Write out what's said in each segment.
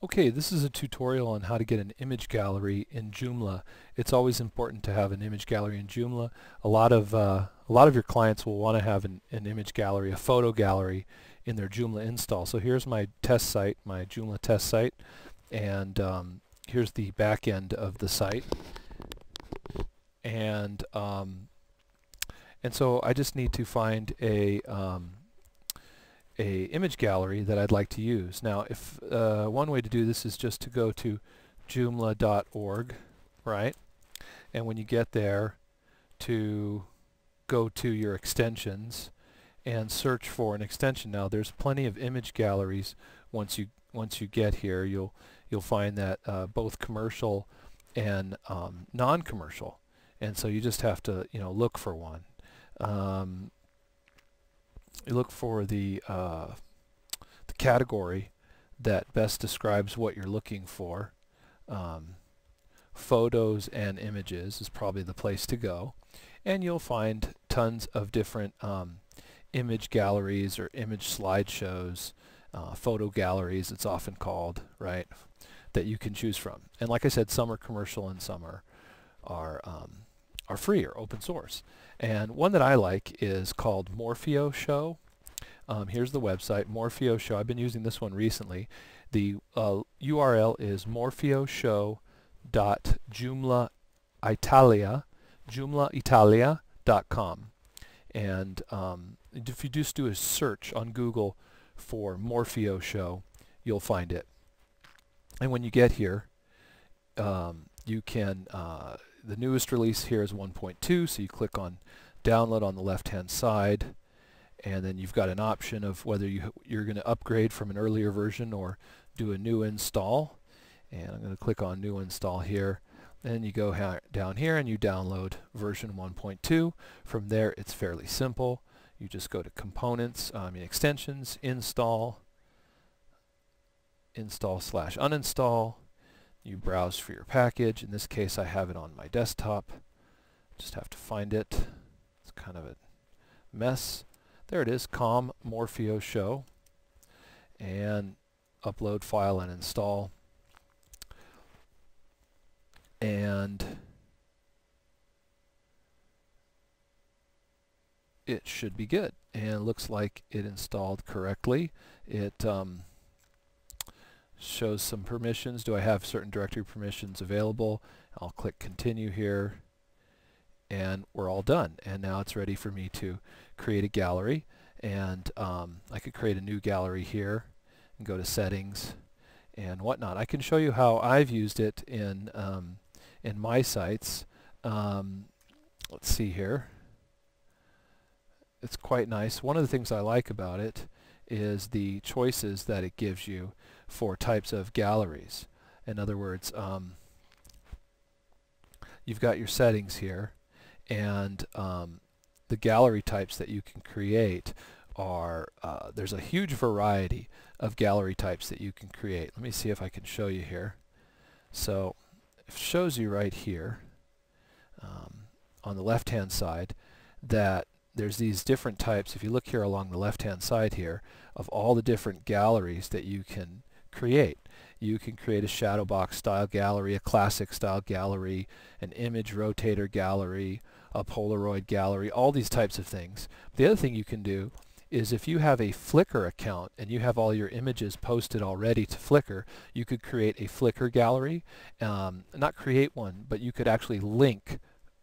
Okay, this is a tutorial on how to get an image gallery in Joomla. It's always important to have an image gallery in Joomla. A lot of your clients will want to have an image gallery, a photo gallery in their Joomla install. So here's my test site, my Joomla test site, and here's the back end of the site. And so I just need to find a image gallery that I'd like to use. Now, if one way to do this is just to go to joomla.org, right? And when you get there, to go to your extensions and search for an extension. Now, there's plenty of image galleries. Once you get here, you'll find that both commercial and non-commercial, and so you just have to look for one. You look for the category that best describes what you're looking for. Photos and images is probably the place to go, and you'll find tons of different image galleries or image slideshows, photo galleries it's often called, right, that you can choose from. And like I said, some are commercial and some are free or open source. And one that I like is called MorfeoShow. Here's the website, MorfeoShow. I've been using this one recently. The URL is morfeoshow.joomlaitalia.com. And if you just do a search on Google for MorfeoShow, you'll find it. And when you get here, you can the newest release here is 1.2, so you click on download on the left hand side, and then you've got an option of whether you're going to upgrade from an earlier version or do a new install. And I'm going to click on new install here, and you go down here and you download version 1.2. From there it's fairly simple. You just go to components, extensions, install, install/uninstall. You browse for your package. In this case, I have it on my desktop. Just have to find it. It's kind of a mess. There it is, com MorfeoShow, and upload file and install. And it should be good. And it looks like it installed correctly. It shows some permissions. Do I have certain directory permissions available? I'll click continue here, and we're all done. And now it's ready for me to create a gallery. And I could create a new gallery here and go to settings and whatnot. I can show you how I've used it in my sites. Let's see here. It's quite nice. One of the things I like about it is the choices that it gives you for types of galleries. In other words, you've got your settings here, and the gallery types that you can create are, there's a huge variety of gallery types that you can create. Let me see if I can show you here. So it shows you right here on the left hand side that there's these different types. If you look here along the left hand side here of all the different galleries that you can create. You can create a shadow box style gallery, a classic style gallery, an image rotator gallery, a Polaroid gallery, all these types of things. The other thing you can do is if you have a Flickr account and you have all your images posted already to Flickr, you could create a Flickr gallery. Not create one, but you could actually link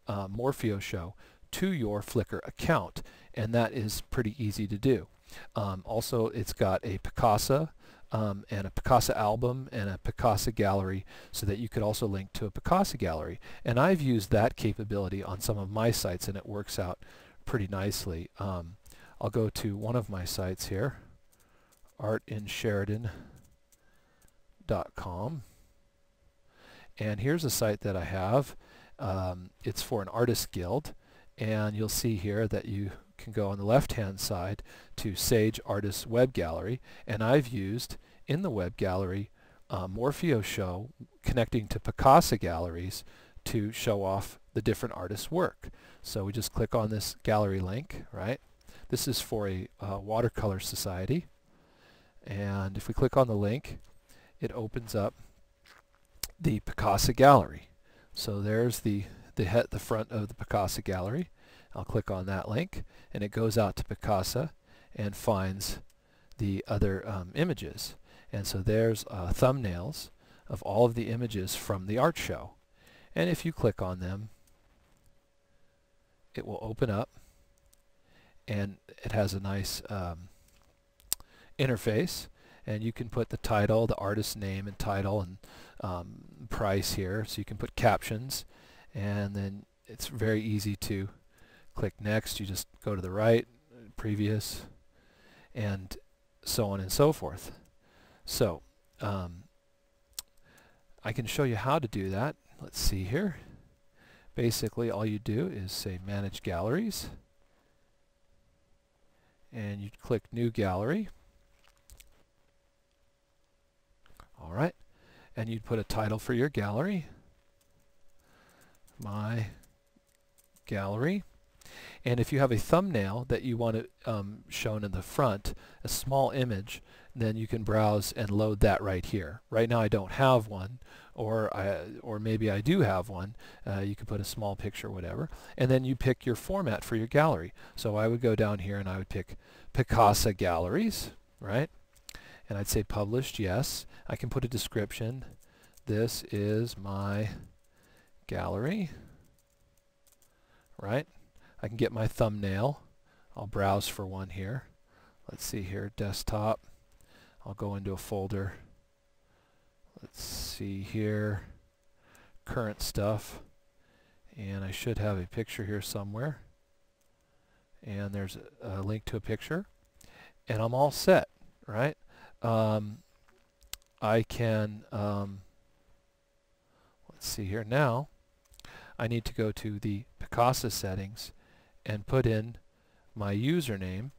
MorfeoShow to your Flickr account, and that is pretty easy to do. Also, it's got a Picasa and a Picasa album and a Picasa gallery, so that you could also link to a Picasa gallery. And I've used that capability on some of my sites, and it works out pretty nicely. I'll go to one of my sites here, artinsheridan.com, and here's a site that I have. It's for an artist guild, and you'll see here that you can go on the left hand side to Sage Artist Web Gallery, and I've used in the web gallery MorfeoShow connecting to Picasa galleries to show off the different artists' work. So we just click on this gallery link, right? This is for a watercolor society, and if we click on the link, it opens up the Picasa gallery. So there's the front of the Picasa gallery. I'll click on that link, and it goes out to Picasa and finds the other images. And so there's thumbnails of all of the images from the art show. And if you click on them, it will open up, and it has a nice interface, and you can put the title, the artist's name and title, and price here, so you can put captions, and then it's very easy to click next. You just go to the right, previous, and so on and so forth. So I can show you how to do that. Let's see here. Basically all you do is say manage galleries, and you click new gallery. Alright, and you'd put a title for your gallery, my gallery. And if you have a thumbnail that you want it shown in the front, a small image, then you can browse and load that right here. Right now I don't have one, or maybe I do have one. You can put a small picture, whatever, and then you pick your format for your gallery. So I would go down here and I would pick Picasa galleries, right? And I'd say published, yes. I can put a description. This is my gallery, right? I can get my thumbnail. I'll browse for one here. Let's see here, desktop. I'll go into a folder. Let's see here, current stuff. And I should have a picture here somewhere. And there's a link to a picture. And I'm all set, right? I can, let's see here now, I need to go to the Picasa settings and put in my username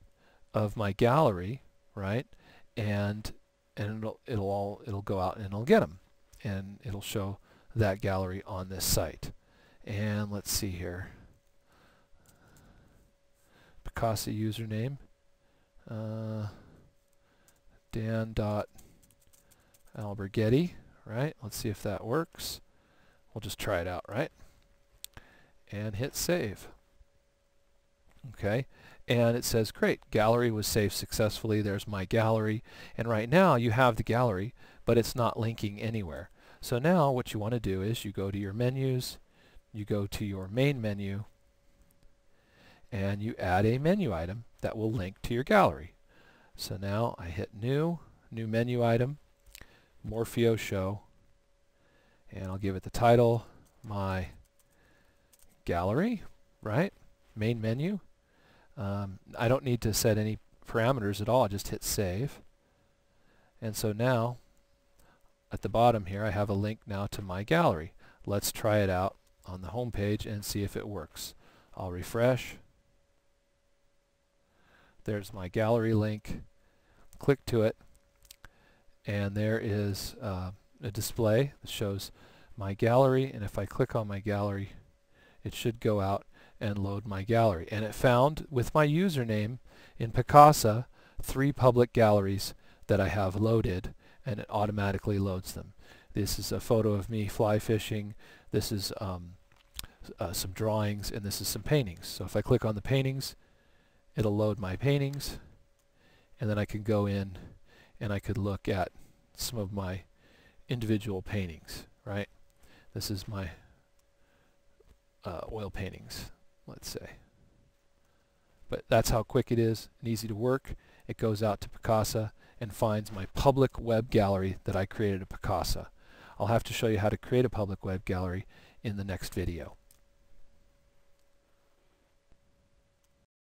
of my gallery, right? And it'll go out and it'll get them, and it'll show that gallery on this site. And let's see here, Picasa username, Dan.Alberghetti, right? Let's see if that works. We'll just try it out, right? And hit save. Okay, and it says great, gallery was saved successfully. There's my gallery, and right now you have the gallery, but it's not linking anywhere. So now what you want to do is you go to your menus, you go to your main menu, and you add a menu item that will link to your gallery. So now I hit new menu item, MorfeoShow, and I'll give it the title, my gallery, right? Main menu. I don't need to set any parameters at all. I just hit save. And so now at the bottom here I have a link now to my gallery. Let's try it out on the home page and see if it works. I'll refresh. There's my gallery link. Click to it, and there is a display that shows my gallery, and if I click on my gallery it should go out and load my gallery. And it found, with my username in Picasa, 3 public galleries that I have loaded, and it automatically loads them. This is a photo of me fly fishing, this is some drawings, and this is some paintings. So if I click on the paintings, it'll load my paintings, and then I can go in and I could look at some of my individual paintings, right? This is my oil paintings, let's say. But that's how quick it is and easy to work. It goes out to Picasa and finds my public web gallery that I created at Picasa. I'll have to show you how to create a public web gallery in the next video.